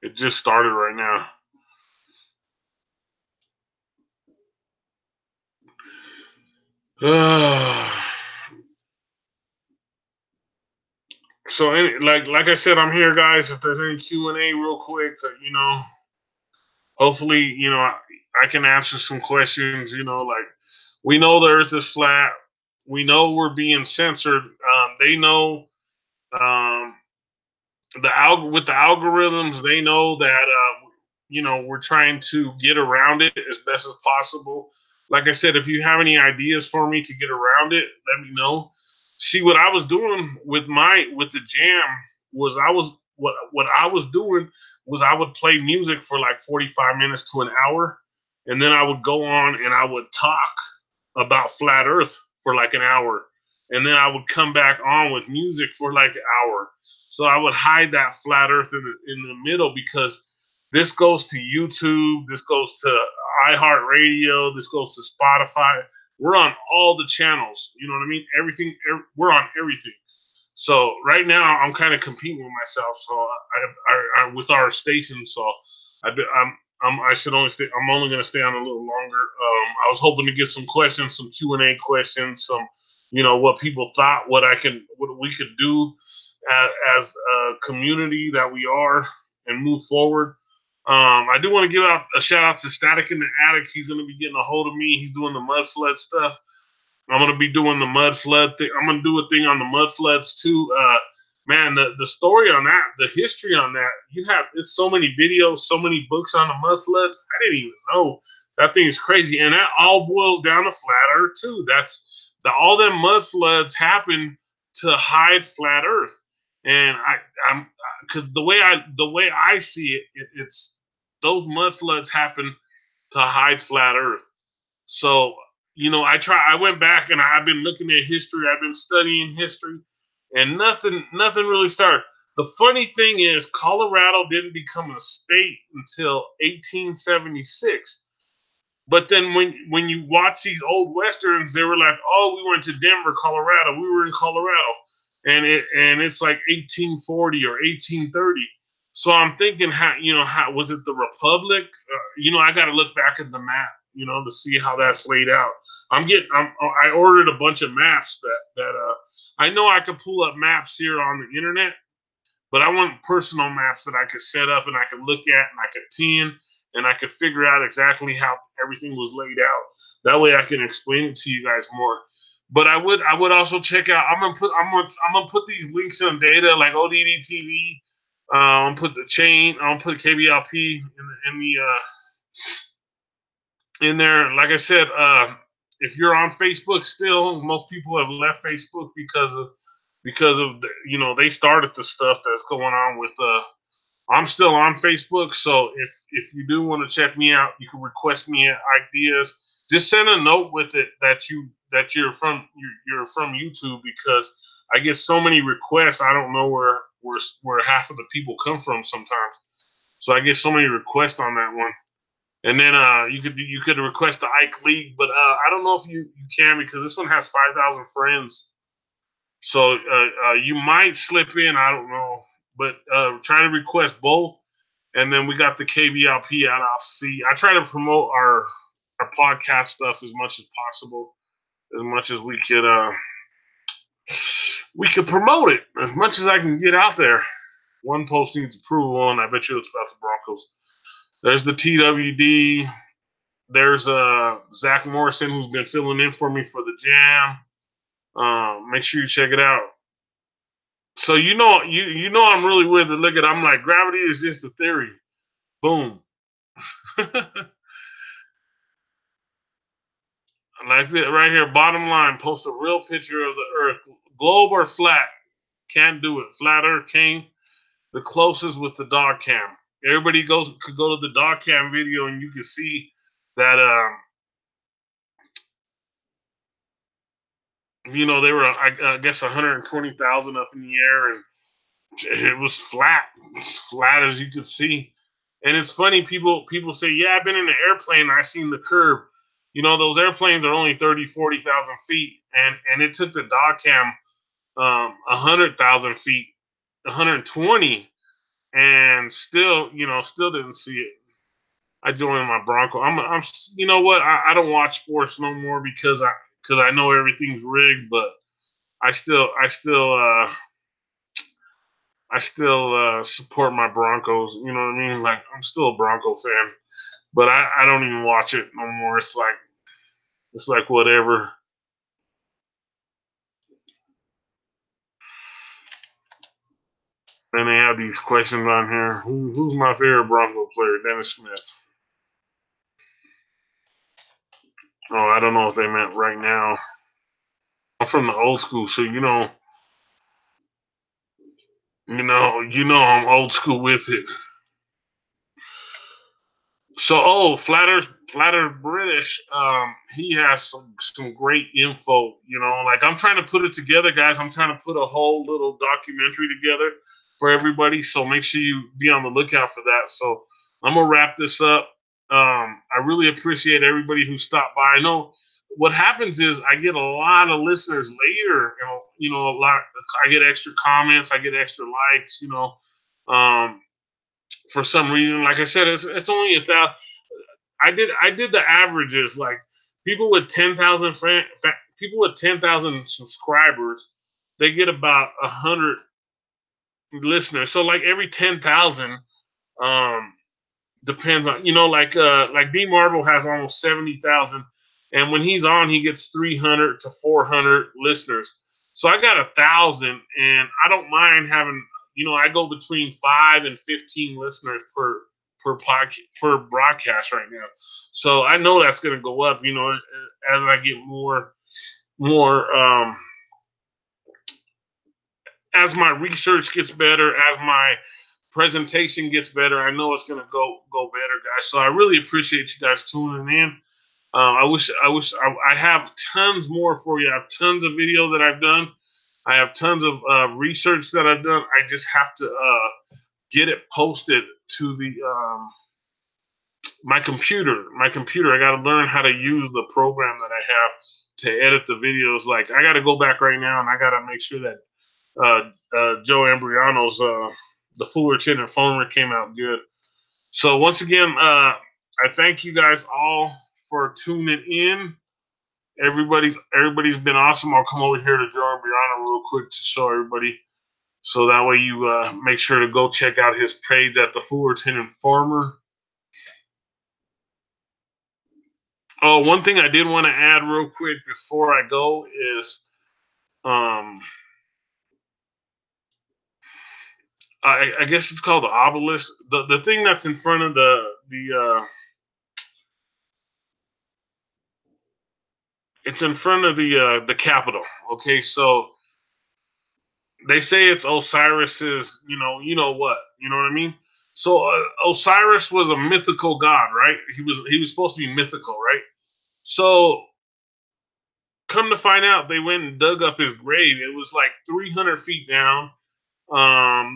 It just started right now. So like I said, I'm here, guys. If there's any Q&A real quick, hopefully, I can answer some questions. Like, we know the Earth is flat. We know we're being censored. They know with the algorithms. They know that we're trying to get around it as best as possible. Like I said, if you have any ideas for me to get around it, let me know. See, what I was doing with the jam was what I was doing was I would play music for like 45 minutes to an hour, and then I would go on and I would talk about flat Earth for like an hour, and then I would come back on with music for like an hour. So I would hide that flat Earth in the middle, because this goes to YouTube, this goes to iHeartRadio, this goes to Spotify. We're on all the channels. You know what I mean? We're on everything. So right now I'm kind of competing with myself. So I with our station. So I should only stay. I'm only going to stay on a little longer. I was hoping to get some questions, some Q&A questions, some what people thought, what we could do as a community that we are, and move forward. I do want to give out a shout out to Static in the Attic. He's going to be getting a hold of me. He's doing the mud flood stuff. I'm going to be doing the mud flood thing. I'm going to do a thing on the mud floods too. Man, the story on that, the history on that, it's so many videos, so many books on the mud floods. I didn't even know. That thing is crazy. And that all boils down to flat Earth too. All them mud floods happen to hide flat Earth. And I'm because the way I see it's those mud floods happen to hide flat Earth. So I went back and I've been looking at history. I've been studying history, and nothing really started. The funny thing is, Colorado didn't become a state until 1876. But then when you watch these old westerns, they were like, "Oh, we went to Denver, Colorado. We were in Colorado," and it's like 1840 or 1830. So I'm thinking, how was it the Republic? I got to look back at the map, to see how that's laid out. I ordered a bunch of maps that I know I could pull up maps here on the internet, but I want personal maps that I could set up and I could look at and I could pin and I could figure out exactly how everything was laid out. That way I can explain it to you guys more. But I would also check out. I'm gonna put these links on data like ODD TV. I'll put the chain. I'll put KBLP in there. Like I said, if you're on Facebook still, most people have left Facebook because of the, they started the stuff that's going on with. I'm still on Facebook, so if you do want to check me out, you can request me at Ike Diaz. Just send a note with it that you're from YouTube, because I get so many requests. I don't know where half of the people come from sometimes. So I get so many requests on that one. And then you could request the Ike League, but I don't know if you can, because this one has 5,000 friends. So you might slip in. I don't know, but try to request both. And then we got the KBLP at LLC. I try to promote our podcast stuff as much as possible, as much as we could promote it as much as I can get out there. One post needs approval, and I bet you it's about the Broncos. There's the TWD. There's Zach Morrison, who's been filling in for me for the jam. Make sure you check it out. So you know I'm really with it. Look at, I'm like, gravity is just a theory. Boom. Like that right here, bottom line, post a real picture of the Earth, globe or flat. Can't do it. Flat Earth came the closest with the dog cam. Everybody could go to the dog cam video, and you can see that they were, I guess, 120,000 up in the air, and it was flat, flat as you could see. And it's funny, people say, yeah, I've been in an airplane, I seen the curve. Those airplanes are only 30, 40,000 feet, and it took the dog cam 100,000 feet, 120, and still didn't see it. I joined my Bronco. I'm you know what? I don't watch sports no more, because I know everything's rigged, but I still support my Broncos. You know what I mean? Like, I'm still a Bronco fan, but I don't even watch it no more. It's like whatever. And they have these questions on here. Who's my favorite Bronco player? Dennis Smith. Oh, I don't know if they meant right now. I'm from the old school, so I'm old school with it. So, Flatter British, he has some great info. Like, I'm trying to put it together, guys. I'm trying to put a whole little documentary together for everybody. So make sure you be on the lookout for that. So I'm gonna wrap this up. I really appreciate everybody who stopped by. I know what happens is I get a lot of listeners later. A lot. I get extra comments. I get extra likes. For some reason, like I said, it's only 1,000. I did the averages, like people with 10,000 subscribers, they get about 100 listeners. So like every 10,000, depends on, like B Marvel has almost 70,000, and when he's on, he gets 300 to 400 listeners. So I got 1,000, and I don't mind having, I go between 5 and 15 listeners per broadcast right now. So I know that's going to go up, as I get more, as my research gets better, as my presentation gets better. I know it's going to go better, guys. So I really appreciate you guys tuning in. I have tons more for you. I have tons of video that I've done. I have tons of research that I've done. I just have to get it posted to the my computer. I got to learn how to use the program that I have to edit the videos. Like, I got to go back right now, and I got to make sure that Joe Ambriano's the Fullerton Informer came out good. So once again, I thank you guys all for tuning in. Everybody's been awesome. I'll come over here to Joe Ambriano real quick to show everybody, so that way you make sure to go check out his page at the Fullerton Informer. Oh, one thing I did want to add real quick before I go is I guess it's called the obelisk. The thing that's in front of it's in front of the Capitol. Okay, so they say it's Osiris's. You know what? You know what I mean? So Osiris was a mythical god, right? He was supposed to be mythical, right? So come to find out, they went and dug up his grave. It was like 300 feet down.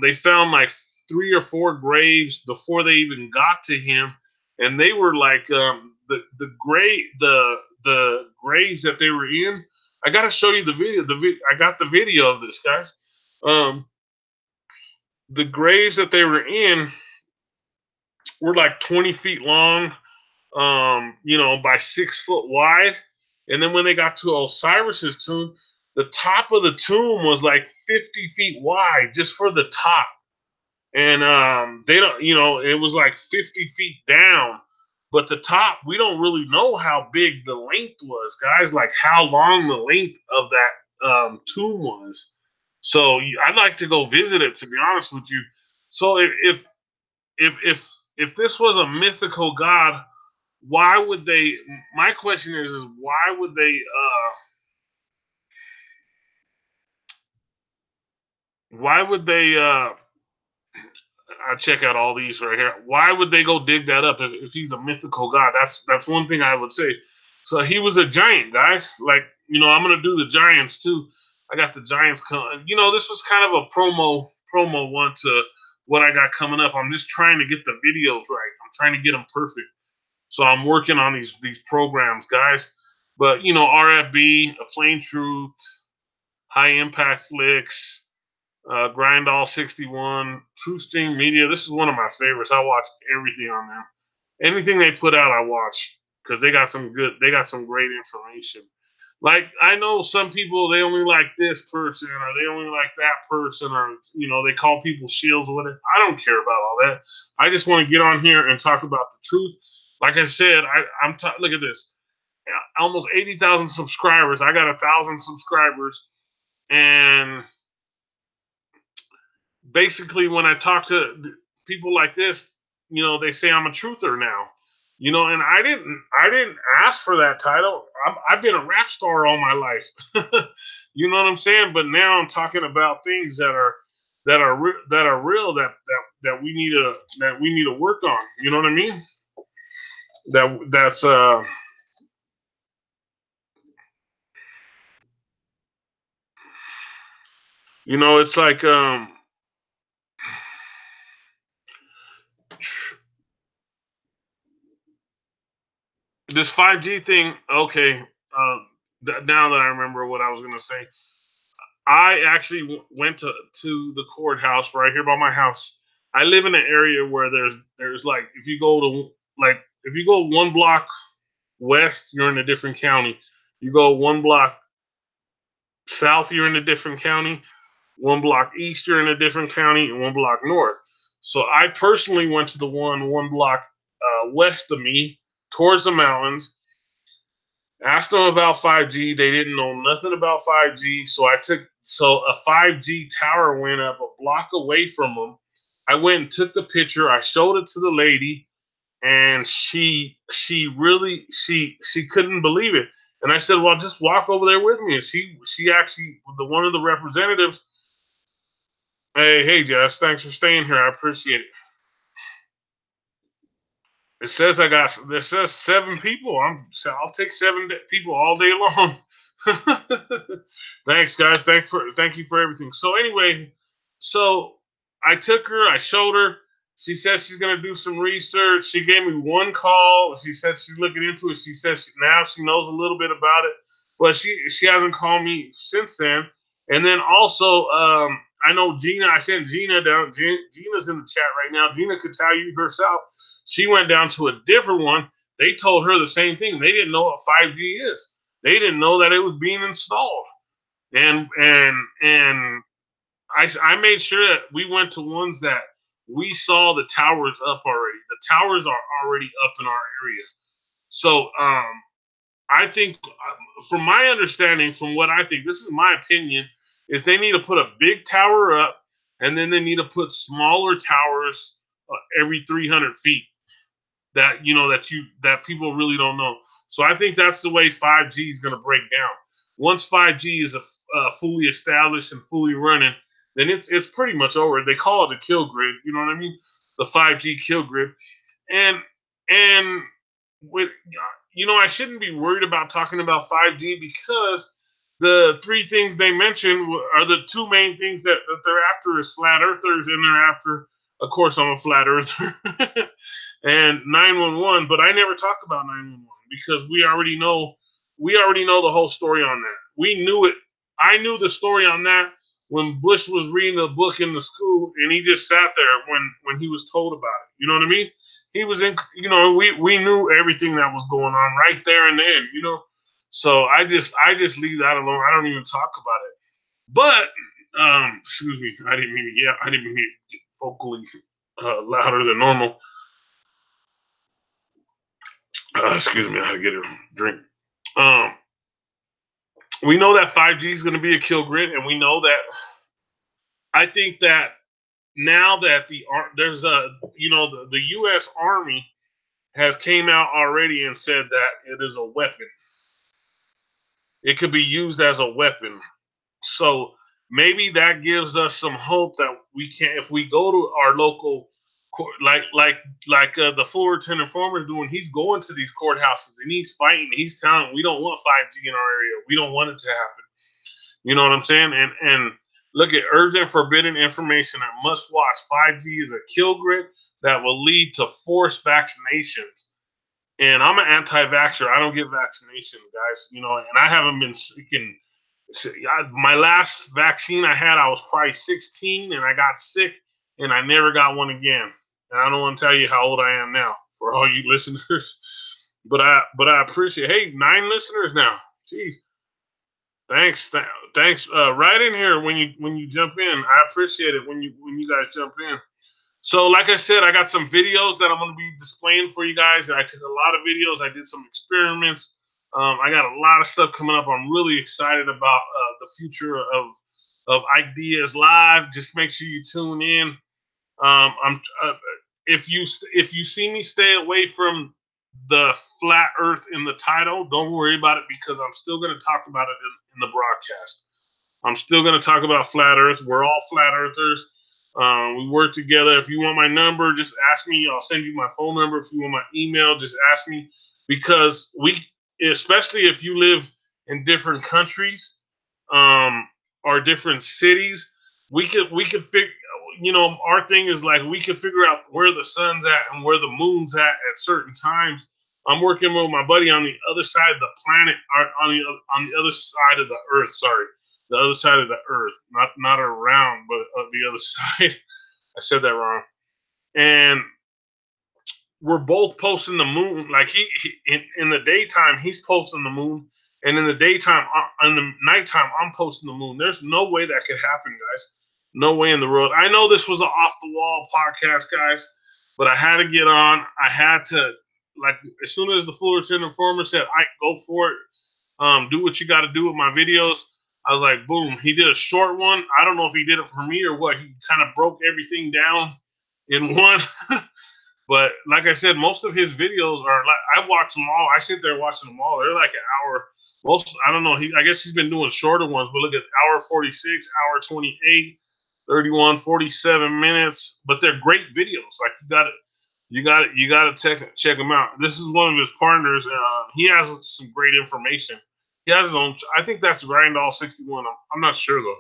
They found like 3 or 4 graves before they even got to him, and they were like the graves that they were in. I gotta show you the video. I got the video of this, guys. Um, the graves that they were in were like 20 feet long, by 6 foot wide. And then when they got to Osiris's tomb, the top of the tomb was like 50 feet wide just for the top. And they don't, it was like 50 feet down. But the top, we don't really know how big the length was, guys, like how long the length of that tomb was. So I'd like to go visit it, to be honest with you. So if this was a mythical god, why would they? My question is why would they? Why would they? I check out all these right here. Why would they go dig that up if he's a mythical god? That's one thing I would say. So he was a giant, guys. Like I'm gonna do the giants too. I got the giants coming. This was kind of a promo one to what I got coming up. I'm just trying to get the videos right. I'm trying to get them perfect. So I'm working on these programs, guys. But RFB, A Plain Truth, High Impact Flicks, Grind All 61, True Sting Media. This is one of my favorites. I watch everything on them. Anything they put out, I watch because they got some great information. Like I know some people they only like this person or they only like that person or they call people shields or whatever. I don't care about all that. I just want to get on here and talk about the truth. Like I said, look at this. Almost 80,000 subscribers. I got 1,000 subscribers, and basically, when I talk to people like this, they say I'm a truther now. And I didn't ask for that title. I've been a rap star all my life. You know what I'm saying? But now I'm talking about things that are real that we need to work on. You know what I mean? That's it's like this 5G thing. Okay, now that I remember what I was gonna say, I actually went to the courthouse right here by my house. I live in an area where there's like if you go 1 block west, you're in a different county. You go 1 block south, you're in a different county. 1 block east, you're in a different county, and 1 block north. So I personally went to the 1 block west of me, towards the mountains. Asked them about 5G. They didn't know nothing about 5G. So a 5G tower went up a block away from them. I went and took the picture. I showed it to the lady, and she couldn't believe it. And I said, "Well, just walk over there with me." And she actually, one of the representatives. Hey, Jess, thanks for staying here. I appreciate it. It says it says 7 people. I'll take 7 people all day long. Thanks, guys. Thank you for everything. So anyway, so I took her. I showed her. She says she's gonna do some research. She gave me 1 call. She said she's looking into it. She says now she knows a little bit about it, but she hasn't called me since then. And then also, I know Gina. I sent Gina down. Gina's in the chat right now. Gina could tell you herself. She went down to a different one. They told her the same thing. They didn't know what 5G is. They didn't know that it was being installed. And I made sure that we went to ones that we saw the towers up already. The towers are already up in our area. So I think, from my understanding, from what I think, this is my opinion, is they need to put a big tower up and then they need to put smaller towers every 300 feet that that people really don't know. So I think that's the way 5G is going to break down. Once 5G is fully established and fully running, then it's pretty much over. They call it a kill grid. You know what I mean? The 5G kill grid, and and with I shouldn't be worried about talking about 5G because the three things they mentioned are the two main things that they're after is flat earthers, and they're after, of course, I'm a flat earther, and 911. But I never talk about 911 because we already know the whole story on that. We knew it. I knew the story on that when Bush was reading the book in the school, and he just sat there when he was told about it. You know what I mean? He was in. We knew everything that was going on right there and then. So I just leave that alone. I don't even talk about it. But excuse me, I didn't mean to yell. I didn't mean to get vocally louder than normal. Excuse me, I had to get a drink. Um, we know that 5G is going to be a kill grid, and we know that. I think that now that there's the U.S. Army has came out already and said that it is a weapon. It could be used as a weapon. So maybe that gives us some hope that we can, if we go to our local court, like the Fullerton informer is doing. He's going to these courthouses and he's fighting. He's telling we don't want 5G in our area. We don't want it to happen. You know what I'm saying? And look at urgent forbidden information and must watch. 5G is a kill grid that will lead to forced vaccinations. And I'm an anti-vaxxer. I don't get vaccinations, guys. And I haven't been sick in. My last vaccine I had, I was probably 16, and I got sick, and I never got one again. And I don't want to tell you how old I am now for all you listeners, but I appreciate. Hey, 9 listeners now. Jeez, thanks. Right in here when you jump in. I appreciate it when you guys jump in. So, like I said, I got some videos that I'm going to be displaying for you guys. I took a lot of videos. I did some experiments. I got a lot of stuff coming up. I'm really excited about the future of Ike Diaz Live. Just make sure you tune in. If you see me stay away from the flat Earth in the title, don't worry about it because I'm still going to talk about it in the broadcast. I'm still going to talk about flat Earth. We're all flat Earthers. We work together. If you want my number, just ask me. I'll send you my phone number. If you want my email, just ask me. Because especially if you live in different countries, or different cities, we could figure. Our thing is like we can figure out where the sun's at and where the moon's at certain times. I'm working with my buddy on the other side of the planet, or on the other side of the Earth. Sorry, the other side of the Earth, not around, but the other side. I said that wrong. And we're both posting the moon. Like he in the daytime, he's posting the moon, and in the daytime, in the nighttime, I'm posting the moon. There's no way that could happen, guys. No way in the world. I know this was an off the wall podcast, guys, but I had to get on. I had to, like, as soon as the Fullerton informer said, "I go for it. Do what you got to do with my videos." I was like, boom. He did a short one. I don't know if he did it for me or what. He kind of broke everything down in one. But like I said, most of his videos are like, I watch them all. I sit there watching them all. They're like an hour. I don't know. I guess he's been doing shorter ones, but look at hour 46, hour 28, 31, 47 minutes. But they're great videos. Like you got to check them out. This is one of his partners. He has some great information. He has his own. I think that's Grindall 61. I'm not sure though.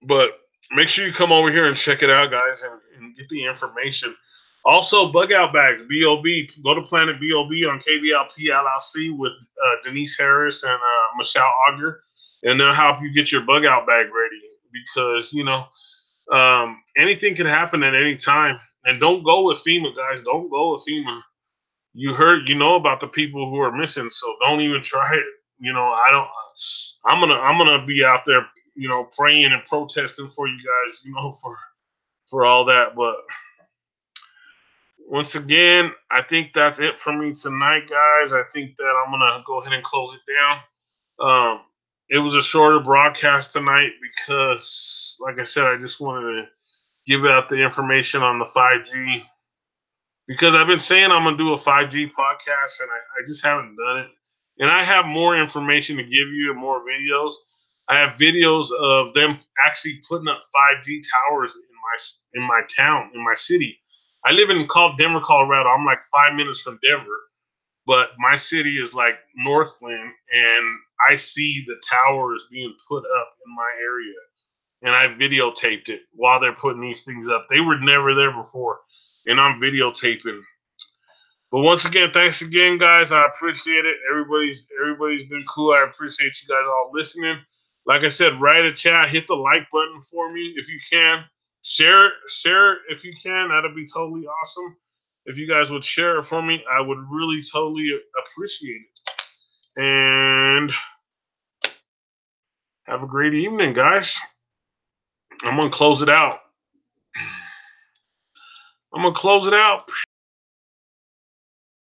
But make sure you come over here and check it out, guys, and get the information. Also, bug out bags, B.O.B. Go to Planet B.O.B. on KBLP LLC with Denise Harris and Michelle Auger, and they'll help you get your bug out bag ready because, anything can happen at any time. And don't go with FEMA, guys. Don't go with FEMA. You know about the people who are missing, so don't even try it. I'm gonna be out there, praying and protesting for you guys, for all that. But once again, I think that's it for me tonight, guys. I think that I'm gonna go ahead and close it down. it was a shorter broadcast tonight because, like I said, I just wanted to give out the information on the 5G because I've been saying I'm gonna do a 5G podcast and I just haven't done it. And I have more information to give you and more videos. I have videos of them actually putting up 5G towers in my town, in my city. I live in Denver, Colorado. I'm like 5 minutes from Denver, but my city is like Northland, and I see the towers being put up in my area. And I videotaped it while they're putting these things up. They were never there before, and I'm videotaping. But once again, thanks again, guys. I appreciate it. Everybody's been cool. I appreciate you guys all listening. Like I said, write a chat, hit the like button for me if you can. Share it if you can. That'd be totally awesome. If you guys would share it for me, I would really totally appreciate it. And have a great evening, guys. I'm gonna close it out.